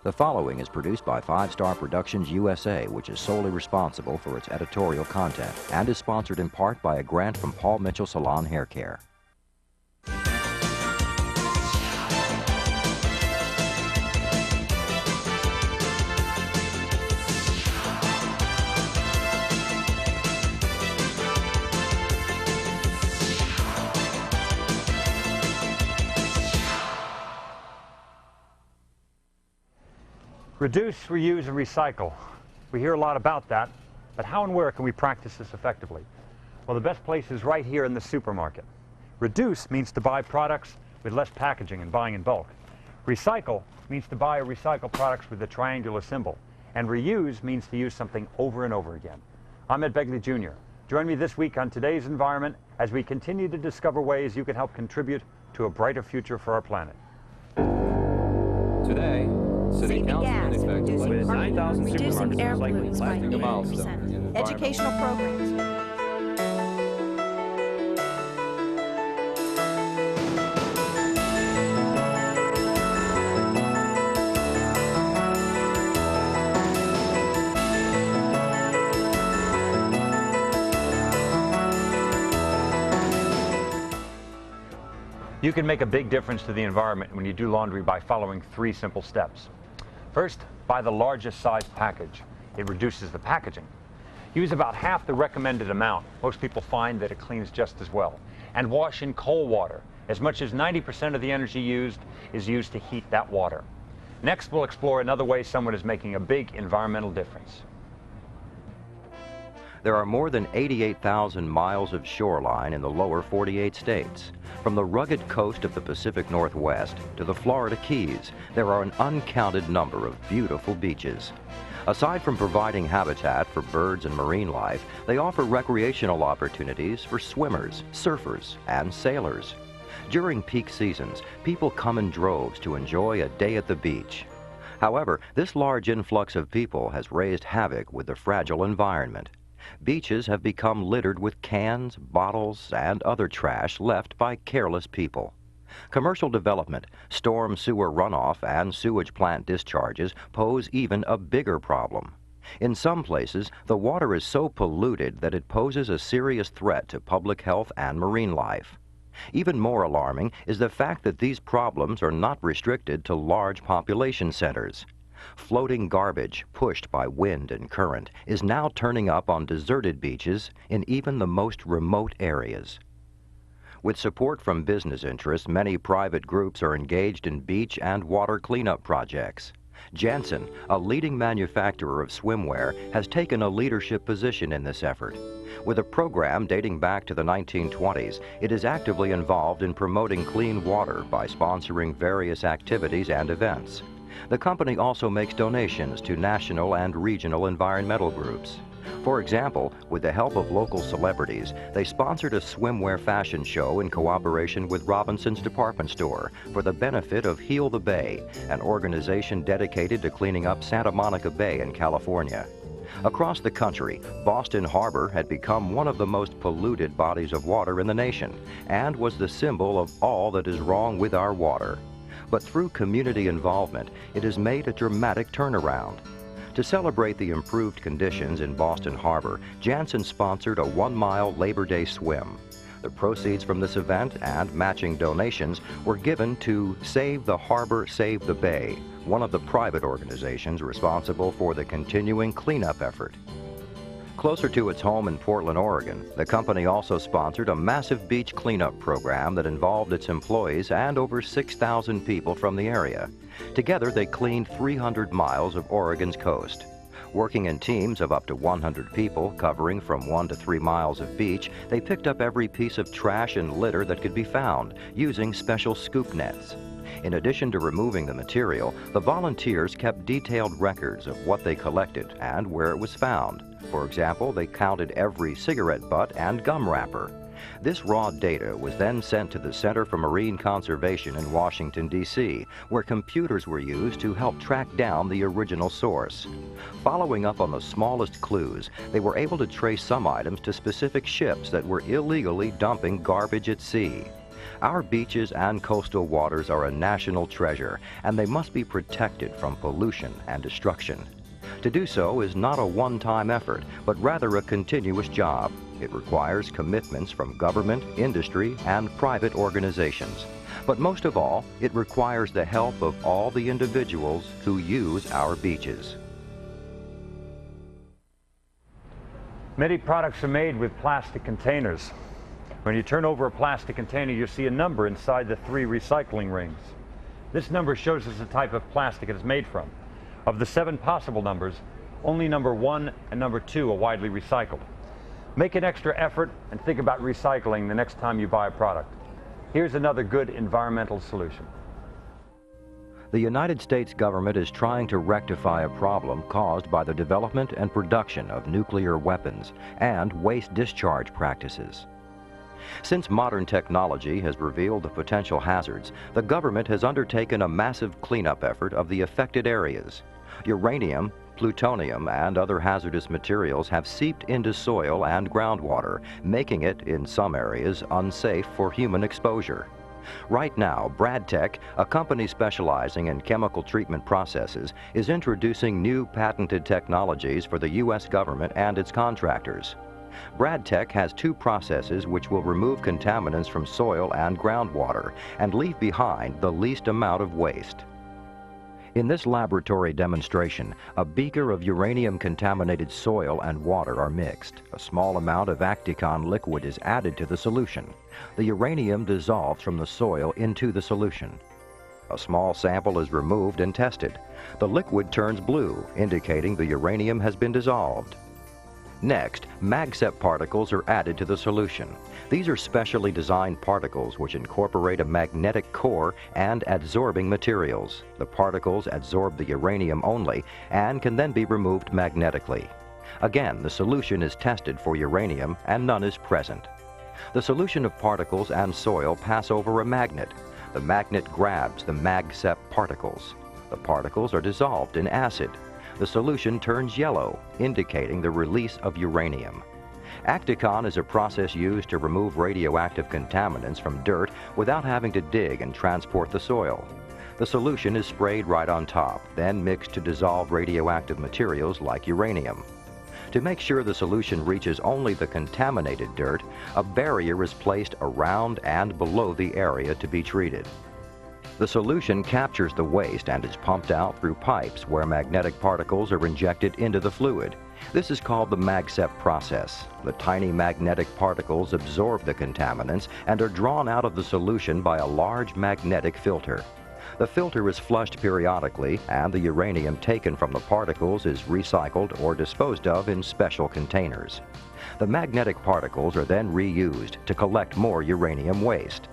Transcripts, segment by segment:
The following is produced by 5 Star Productions USA, which is solely responsible for its editorial content and is sponsored in part by a grant from Paul Mitchell Salon Hair Care. Reduce, reuse, and recycle. We hear a lot about that, but how and where can we practice this effectively? Well, the best place is right here in the supermarket. Reduce means to buy products with less packaging and buying in bulk. Recycle means to buy or recycle products with a triangular symbol. And reuse means to use something over and over again. I'm Ed Begley Jr. Join me this week on Today's Environment as we continue to discover ways you can help contribute to a brighter future for our planet. Today, City Saving Council gas, in effect reducing with carbon, 9,000 reducing air supermarkets pollutants by recycling a milestone. 80%. Educational programs. You can make a big difference to the environment when you do laundry by following 3 simple steps. First, buy the largest size package. It reduces the packaging. Use about half the recommended amount. Most people find that it cleans just as well. And wash in cold water. As much as 90% of the energy used is used to heat that water. Next, we'll explore another way someone is making a big environmental difference. There are more than 88,000 miles of shoreline in the lower 48 states. From the rugged coast of the Pacific Northwest to the Florida Keys, there are an uncounted number of beautiful beaches. Aside from providing habitat for birds and marine life, they offer recreational opportunities for swimmers, surfers, and sailors. During peak seasons, people come in droves to enjoy a day at the beach. However, this large influx of people has raised havoc with the fragile environment. Beaches have become littered with cans, bottles, and other trash left by careless people. Commercial development, storm sewer runoff, and sewage plant discharges pose even a bigger problem. In some places, the water is so polluted that it poses a serious threat to public health and marine life. Even more alarming is the fact that these problems are not restricted to large population centers. Floating garbage, pushed by wind and current, is now turning up on deserted beaches in even the most remote areas. With support from business interests, many private groups are engaged in beach and water cleanup projects. Janssen, a leading manufacturer of swimwear, has taken a leadership position in this effort. With a program dating back to the 1920s, it is actively involved in promoting clean water by sponsoring various activities and events. The company also makes donations to national and regional environmental groups. For example, with the help of local celebrities, they sponsored a swimwear fashion show in cooperation with Robinson's Department Store for the benefit of Heal the Bay, an organization dedicated to cleaning up Santa Monica Bay in California. Across the country, Boston Harbor had become one of the most polluted bodies of water in the nation and was the symbol of all that is wrong with our water. But through community involvement, it has made a dramatic turnaround. To celebrate the improved conditions in Boston Harbor, Janssen sponsored a 1-mile Labor Day swim. The proceeds from this event and matching donations were given to Save the Harbor, Save the Bay, one of the private organizations responsible for the continuing cleanup effort. Closer to its home in Portland, Oregon, the company also sponsored a massive beach cleanup program that involved its employees and over 6,000 people from the area. Together, they cleaned 300 miles of Oregon's coast. Working in teams of up to 100 people, covering from 1 to 3 miles of beach, they picked up every piece of trash and litter that could be found, using special scoop nets. In addition to removing the material, the volunteers kept detailed records of what they collected and where it was found. For example, they counted every cigarette butt and gum wrapper. This raw data was then sent to the Center for Marine Conservation in Washington, D.C., where computers were used to help track down the original source. Following up on the smallest clues, they were able to trace some items to specific ships that were illegally dumping garbage at sea. Our beaches and coastal waters are a national treasure, and they must be protected from pollution and destruction. To do so is not a one-time effort, but rather a continuous job. It requires commitments from government, industry, and private organizations. But most of all, it requires the help of all the individuals who use our beaches. Many products are made with plastic containers. When you turn over a plastic container, you see a number inside the 3 recycling rings. This number shows us the type of plastic it is made from. Of the 7 possible numbers, only number 1 and number 2 are widely recycled. Make an extra effort and think about recycling the next time you buy a product. Here's another good environmental solution. The United States government is trying to rectify a problem caused by the development and production of nuclear weapons and waste discharge practices. Since modern technology has revealed the potential hazards, the government has undertaken a massive cleanup effort of the affected areas. Uranium, plutonium, and other hazardous materials have seeped into soil and groundwater, making it, in some areas, unsafe for human exposure. Right now, Bradtech, a company specializing in chemical treatment processes, is introducing new patented technologies for the U.S. government and its contractors. Bradtech has 2 processes which will remove contaminants from soil and groundwater and leave behind the least amount of waste. In this laboratory demonstration, a beaker of uranium-contaminated soil and water are mixed. A small amount of Acticon liquid is added to the solution. The uranium dissolves from the soil into the solution. A small sample is removed and tested. The liquid turns blue, indicating the uranium has been dissolved. Next, MagSep particles are added to the solution. These are specially designed particles which incorporate a magnetic core and adsorbing materials. The particles adsorb the uranium only and can then be removed magnetically. Again, the solution is tested for uranium and none is present. The solution of particles and soil pass over a magnet. The magnet grabs the MagSep particles. The particles are dissolved in acid. The solution turns yellow, indicating the release of uranium. Acticon is a process used to remove radioactive contaminants from dirt without having to dig and transport the soil. The solution is sprayed right on top, then mixed to dissolve radioactive materials like uranium. To make sure the solution reaches only the contaminated dirt, a barrier is placed around and below the area to be treated. The solution captures the waste and is pumped out through pipes where magnetic particles are injected into the fluid. This is called the MagSep process. The tiny magnetic particles absorb the contaminants and are drawn out of the solution by a large magnetic filter. The filter is flushed periodically and the uranium taken from the particles is recycled or disposed of in special containers. The magnetic particles are then reused to collect more uranium waste.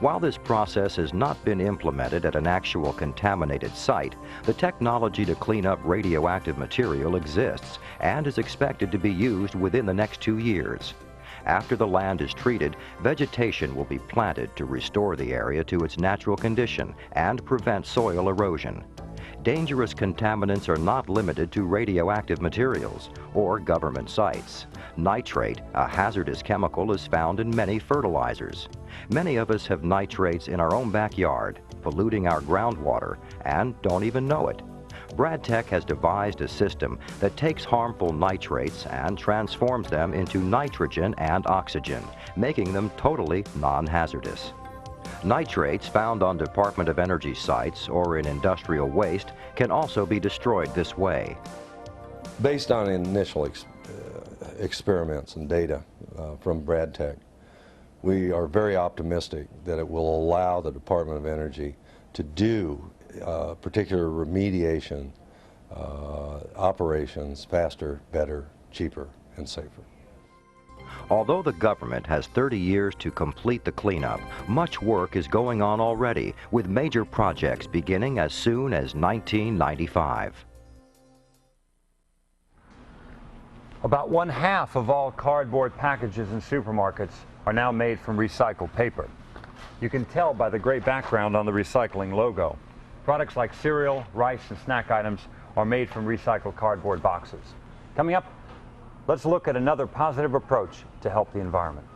While this process has not been implemented at an actual contaminated site, the technology to clean up radioactive material exists and is expected to be used within the next 2 years. After the land is treated, vegetation will be planted to restore the area to its natural condition and prevent soil erosion. Dangerous contaminants are not limited to radioactive materials or government sites. Nitrate, a hazardous chemical, is found in many fertilizers. Many of us have nitrates in our own backyard, polluting our groundwater, and don't even know it. Bradtech has devised a system that takes harmful nitrates and transforms them into nitrogen and oxygen, making them totally non-hazardous. Nitrates found on Department of Energy sites or in industrial waste can also be destroyed this way. Based on initial experiments and data from Bradtech, we are very optimistic that it will allow the Department of Energy to do particular remediation operations faster, better, cheaper, and safer. Although the government has 30 years to complete the cleanup, much work is going on already, with major projects beginning as soon as 1995. About 1/2 of all cardboard packages in supermarkets are now made from recycled paper. You can tell by the gray background on the recycling logo. Products like cereal, rice, and snack items are made from recycled cardboard boxes. Coming up, let's look at another positive approach to help the environment.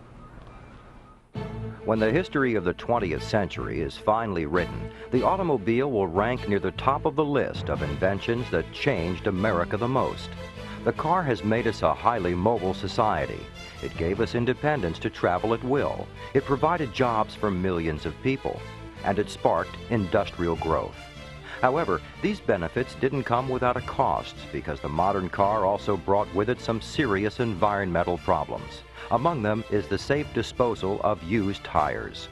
When the history of the 20th century is finally written, the automobile will rank near the top of the list of inventions that changed America the most. The car has made us a highly mobile society. It gave us independence to travel at will. It provided jobs for millions of people. And it sparked industrial growth. However, these benefits didn't come without a cost because the modern car also brought with it some serious environmental problems. Among them is the safe disposal of used tires.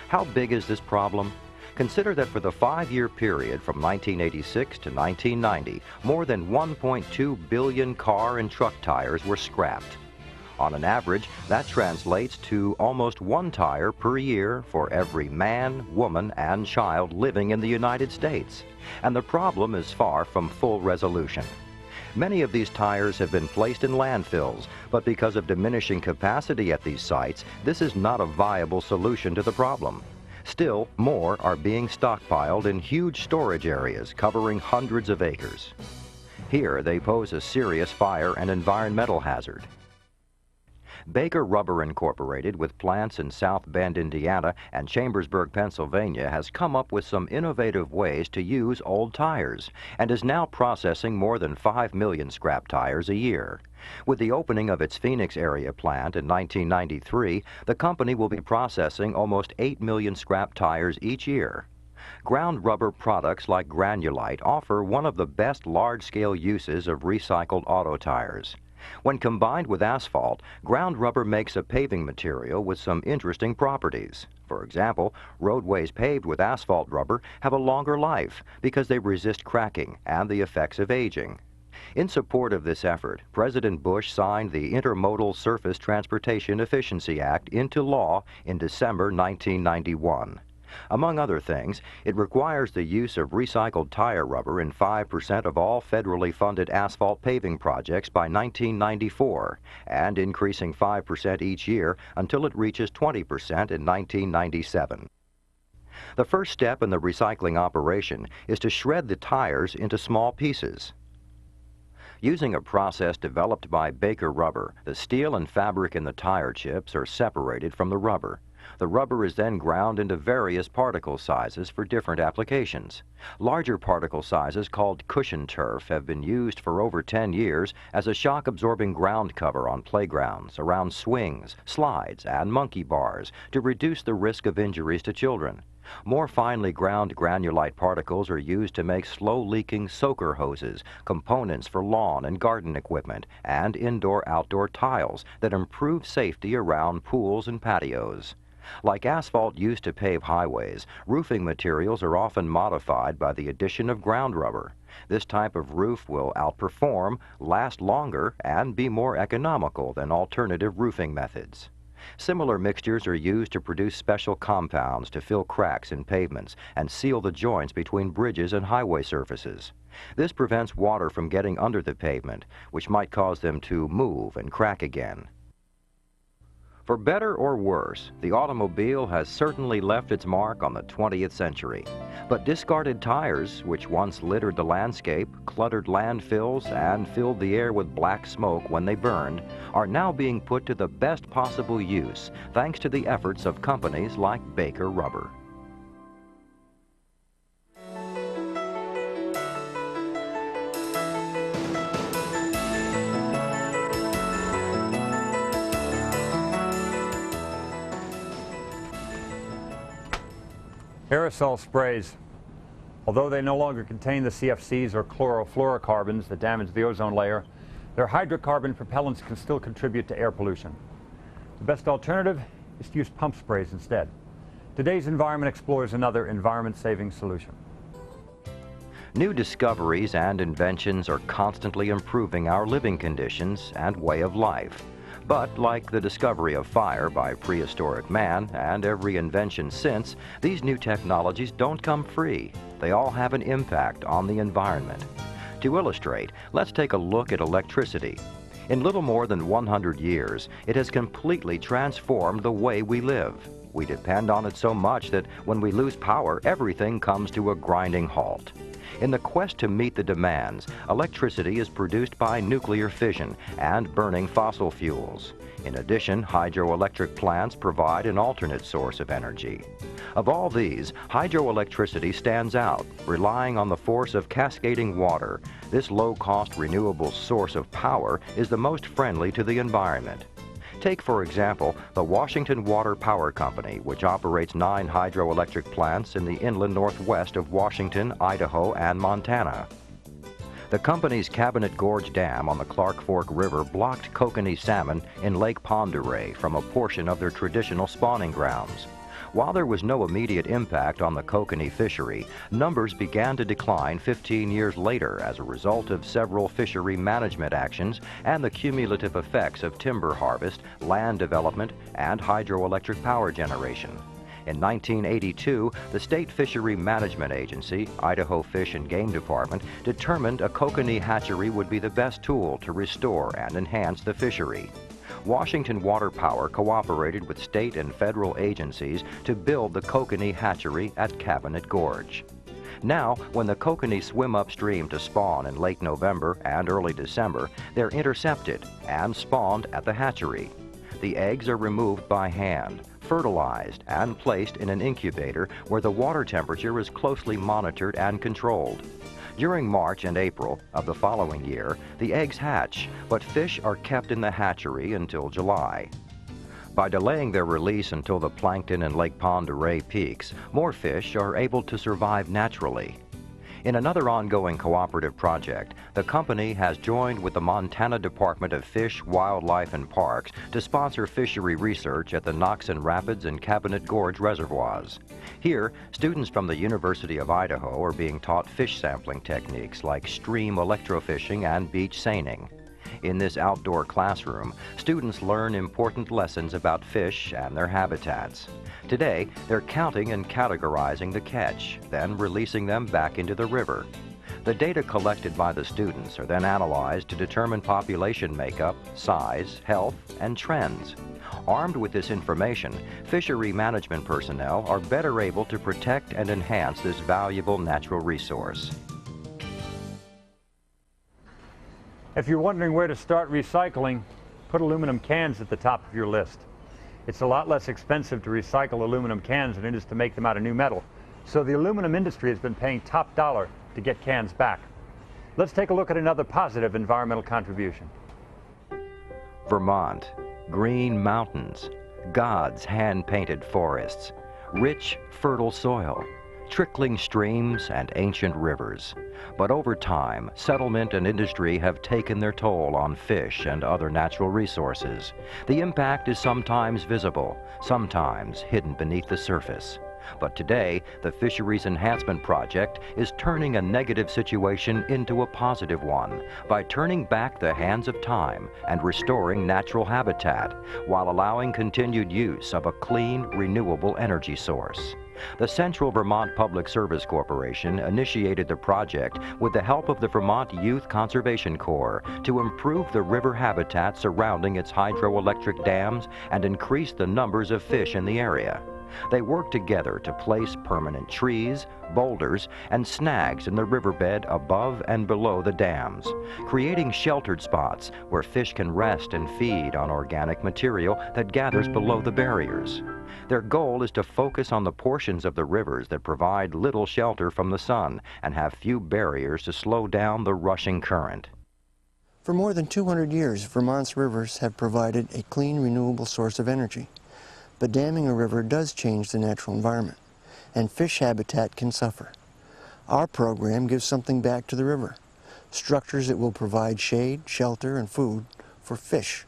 How big is this problem? Consider that for the 5-year period from 1986 to 1990, more than 1.2 billion car and truck tires were scrapped. On an average, that translates to almost 1 tire per year for every man, woman, and child living in the United States. And the problem is far from full resolution. Many of these tires have been placed in landfills, but because of diminishing capacity at these sites, this is not a viable solution to the problem. Still, more are being stockpiled in huge storage areas covering hundreds of acres. Here, they pose a serious fire and environmental hazard. Baker Rubber Incorporated, with plants in South Bend, Indiana, and Chambersburg, Pennsylvania, has come up with some innovative ways to use old tires and is now processing more than 5 million scrap tires a year. With the opening of its Phoenix area plant in 1993, the company will be processing almost 8 million scrap tires each year. Ground rubber products like granulite offer one of the best large-scale uses of recycled auto tires. When combined with asphalt, ground rubber makes a paving material with some interesting properties. For example, roadways paved with asphalt rubber have a longer life because they resist cracking and the effects of aging. In support of this effort, President Bush signed the Intermodal Surface Transportation Efficiency Act into law in December 1991. Among other things, it requires the use of recycled tire rubber in 5% of all federally funded asphalt paving projects by 1994, and increasing 5% each year until it reaches 20% in 1997. The first step in the recycling operation is to shred the tires into small pieces. Using a process developed by Baker Rubber, the steel and fabric in the tire chips are separated from the rubber. The rubber is then ground into various particle sizes for different applications. Larger particle sizes called cushion turf have been used for over 10 years as a shock-absorbing ground cover on playgrounds, around swings, slides, and monkey bars to reduce the risk of injuries to children. More finely ground granulite particles are used to make slow-leaking soaker hoses, components for lawn and garden equipment, and indoor-outdoor tiles that improve safety around pools and patios. Like asphalt used to pave highways, roofing materials are often modified by the addition of ground rubber. This type of roof will outperform, last longer, and be more economical than alternative roofing methods. Similar mixtures are used to produce special compounds to fill cracks in pavements and seal the joints between bridges and highway surfaces. This prevents water from getting under the pavement, which might cause them to move and crack again. For better or worse, the automobile has certainly left its mark on the 20th century. But discarded tires, which once littered the landscape, cluttered landfills, and filled the air with black smoke when they burned, are now being put to the best possible use thanks to the efforts of companies like Baker Rubber. Aerosol sprays, although they no longer contain the CFCs or chlorofluorocarbons that damage the ozone layer, their hydrocarbon propellants can still contribute to air pollution. The best alternative is to use pump sprays instead. Today's Environment explores another environment-saving solution. New discoveries and inventions are constantly improving our living conditions and way of life. But like the discovery of fire by prehistoric man and every invention since, these new technologies don't come free. They all have an impact on the environment. To illustrate, let's take a look at electricity. In little more than 100 years, it has completely transformed the way we live. We depend on it so much that when we lose power, everything comes to a grinding halt. In the quest to meet the demands, electricity is produced by nuclear fission and burning fossil fuels. In addition, hydroelectric plants provide an alternate source of energy. Of all these, hydroelectricity stands out, relying on the force of cascading water. This low-cost renewable source of power is the most friendly to the environment. Take, for example, the Washington Water Power Company, which operates 9 hydroelectric plants in the inland northwest of Washington, Idaho, and Montana. The company's Cabinet Gorge Dam on the Clark Fork River blocked kokanee salmon in Lake Pend Oreille from a portion of their traditional spawning grounds. While there was no immediate impact on the kokanee fishery, numbers began to decline 15 years later as a result of several fishery management actions and the cumulative effects of timber harvest, land development, and hydroelectric power generation. In 1982, the State Fishery Management Agency, Idaho Fish and Game Department, determined a kokanee hatchery would be the best tool to restore and enhance the fishery. Washington Water Power cooperated with state and federal agencies to build the kokanee hatchery at Cabinet Gorge. Now, when the kokanee swim upstream to spawn in late November and early December, they're intercepted and spawned at the hatchery. The eggs are removed by hand, fertilized, and placed in an incubator where the water temperature is closely monitored and controlled. During March and April of the following year, the eggs hatch, but fish are kept in the hatchery until July. By delaying their release until the plankton in Lake Pend Oreille peaks, more fish are able to survive naturally. In another ongoing cooperative project, the company has joined with the Montana Department of Fish, Wildlife, and Parks to sponsor fishery research at the Knoxon Rapids and Cabinet Gorge reservoirs. Here, students from the University of Idaho are being taught fish sampling techniques like stream electrofishing and beach seining. In this outdoor classroom, students learn important lessons about fish and their habitats. Today, they're counting and categorizing the catch, then releasing them back into the river. The data collected by the students are then analyzed to determine population makeup, size, health, and trends. Armed with this information, fishery management personnel are better able to protect and enhance this valuable natural resource. If you're wondering where to start recycling, put aluminum cans at the top of your list. It's a lot less expensive to recycle aluminum cans than it is to make them out of new metal. So the aluminum industry has been paying top dollar to get cans back. Let's take a look at another positive environmental contribution. Vermont, green mountains, God's hand-painted forests, rich, fertile soil, trickling streams, and ancient rivers. But over time, settlement and industry have taken their toll on fish and other natural resources. The impact is sometimes visible, sometimes hidden beneath the surface. But today, the Fisheries Enhancement Project is turning a negative situation into a positive one by turning back the hands of time and restoring natural habitat while allowing continued use of a clean, renewable energy source. The Central Vermont Public Service Corporation initiated the project with the help of the Vermont Youth Conservation Corps to improve the river habitat surrounding its hydroelectric dams and increase the numbers of fish in the area. They work together to place permanent trees, boulders, and snags in the riverbed above and below the dams, creating sheltered spots where fish can rest and feed on organic material that gathers below the barriers. Their goal is to focus on the portions of the rivers that provide little shelter from the sun and have few barriers to slow down the rushing current. For more than 200 years, Vermont's rivers have provided a clean, renewable source of energy. But damming a river does change the natural environment, and fish habitat can suffer. Our program gives something back to the river, structures that will provide shade, shelter, and food for fish.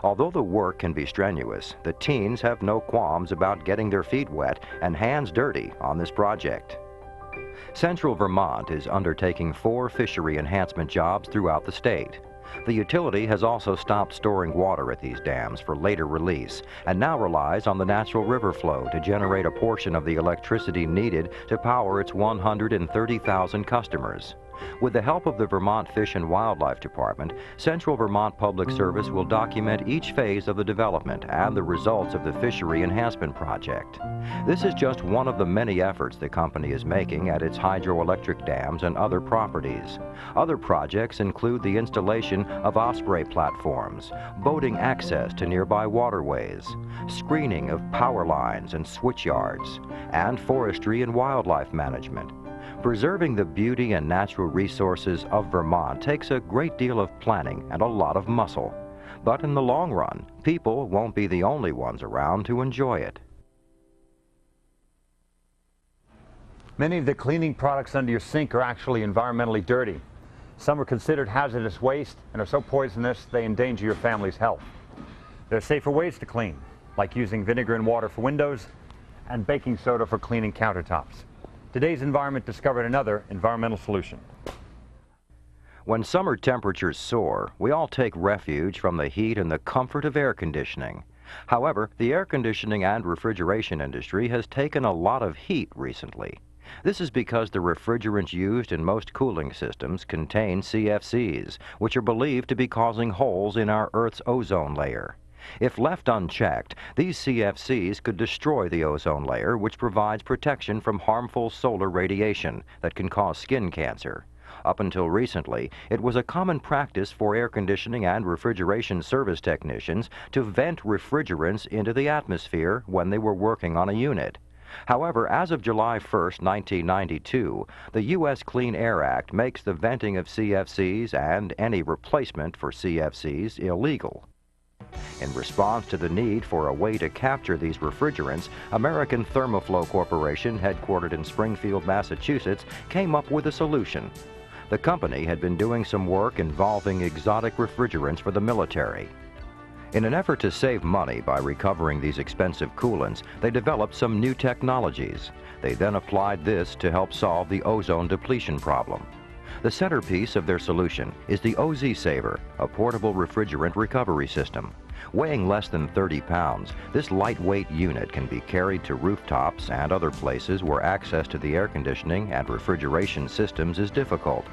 Although the work can be strenuous, the teens have no qualms about getting their feet wet and hands dirty on this project. Central Vermont is undertaking 4 fishery enhancement jobs throughout the state. The utility has also stopped storing water at these dams for later release and now relies on the natural river flow to generate a portion of the electricity needed to power its 130,000 customers. With the help of the Vermont Fish and Wildlife Department, Central Vermont Public Service will document each phase of the development and the results of the Fishery Enhancement Project. This is just one of the many efforts the company is making at its hydroelectric dams and other properties. Other projects include the installation of osprey platforms, boating access to nearby waterways, screening of power lines and switch yards, and forestry and wildlife management. Preserving the beauty and natural resources of Vermont takes a great deal of planning and a lot of muscle. But in the long run, people won't be the only ones around to enjoy it. Many of the cleaning products under your sink are actually environmentally dirty. Some are considered hazardous waste and are so poisonous they endanger your family's health. There are safer ways to clean, like using vinegar and water for windows and baking soda for cleaning countertops. Today's Environment discovered another environmental solution. When summer temperatures soar, we all take refuge from the heat and the comfort of air conditioning. However, the air conditioning and refrigeration industry has taken a lot of heat recently. This is because the refrigerants used in most cooling systems contain CFCs, which are believed to be causing holes in our Earth's ozone layer. If left unchecked, these CFCs could destroy the ozone layer, which provides protection from harmful solar radiation that can cause skin cancer. Up until recently, it was a common practice for air conditioning and refrigeration service technicians to vent refrigerants into the atmosphere when they were working on a unit. However, as of July 1, 1992, the U.S. Clean Air Act makes the venting of CFCs and any replacement for CFCs illegal. In response to the need for a way to capture these refrigerants, American Thermoflow Corporation, headquartered in Springfield, Massachusetts, came up with a solution. The company had been doing some work involving exotic refrigerants for the military. In an effort to save money by recovering these expensive coolants, they developed some new technologies. They then applied this to help solve the ozone depletion problem. The centerpiece of their solution is the OZ Saver, a portable refrigerant recovery system. Weighing less than 30 pounds, this lightweight unit can be carried to rooftops and other places where access to the air conditioning and refrigeration systems is difficult.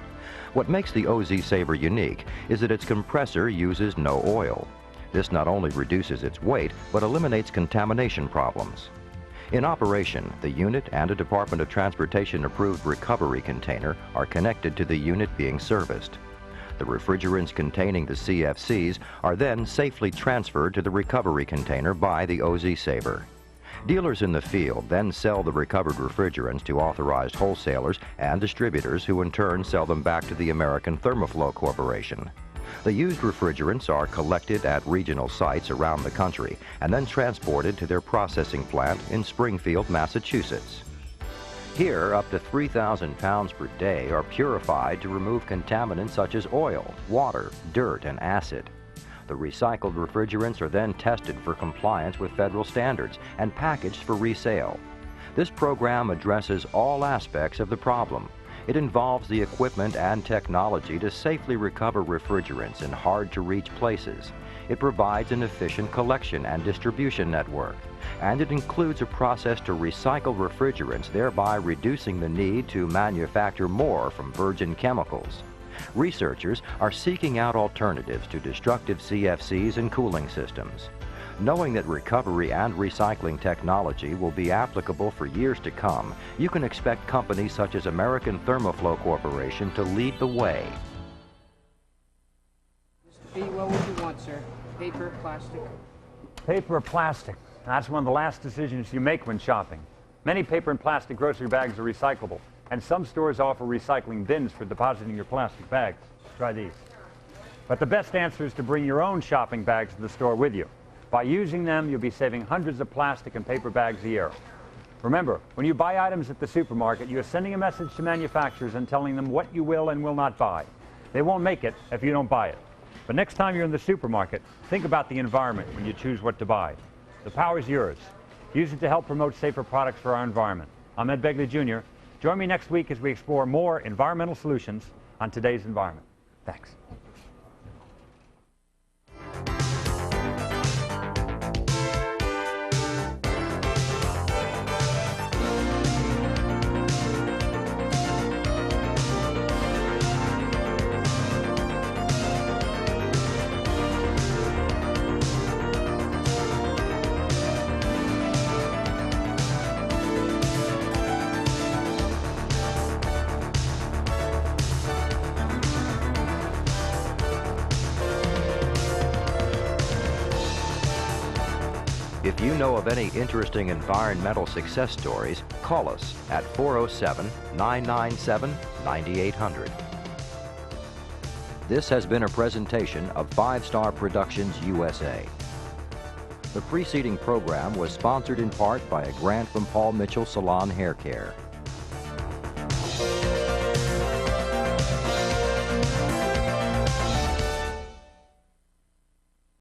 What makes the OZ Saver unique is that its compressor uses no oil. This not only reduces its weight, but eliminates contamination problems. In operation, the unit and a Department of Transportation approved recovery container are connected to the unit being serviced. The refrigerants containing the CFCs are then safely transferred to the recovery container by the OZ Saver. Dealers in the field then sell the recovered refrigerants to authorized wholesalers and distributors who in turn sell them back to the American Thermoflow Corporation. The used refrigerants are collected at regional sites around the country and then transported to their processing plant in Springfield, Massachusetts. Here, up to 3,000 pounds per day are purified to remove contaminants such as oil, water, dirt, and acid. The recycled refrigerants are then tested for compliance with federal standards and packaged for resale. This program addresses all aspects of the problem. It involves the equipment and technology to safely recover refrigerants in hard-to-reach places. It provides an efficient collection and distribution network. And it includes a process to recycle refrigerants, thereby reducing the need to manufacture more from virgin chemicals. Researchers are seeking out alternatives to destructive CFCs and cooling systems. Knowing that recovery and recycling technology will be applicable for years to come, you can expect companies such as American Thermoflow Corporation to lead the way. Mr. B, what would you want, sir? Paper, plastic? Paper or plastic? That's one of the last decisions you make when shopping. Many paper and plastic grocery bags are recyclable, and some stores offer recycling bins for depositing your plastic bags. Try these. But the best answer is to bring your own shopping bags to the store with you. By using them, you'll be saving hundreds of plastic and paper bags a year. Remember, when you buy items at the supermarket, you are sending a message to manufacturers and telling them what you will and will not buy. They won't make it if you don't buy it. But next time you're in the supermarket, think about the environment when you choose what to buy. The power is yours. Use it to help promote safer products for our environment. I'm Ed Begley Jr. Join me next week as we explore more environmental solutions on Today's Environment. Thanks. If you know of any interesting environmental success stories, call us at 407-997-9800. This has been a presentation of 5 Star Productions USA. The preceding program was sponsored in part by a grant from Paul Mitchell Salon Hair Care.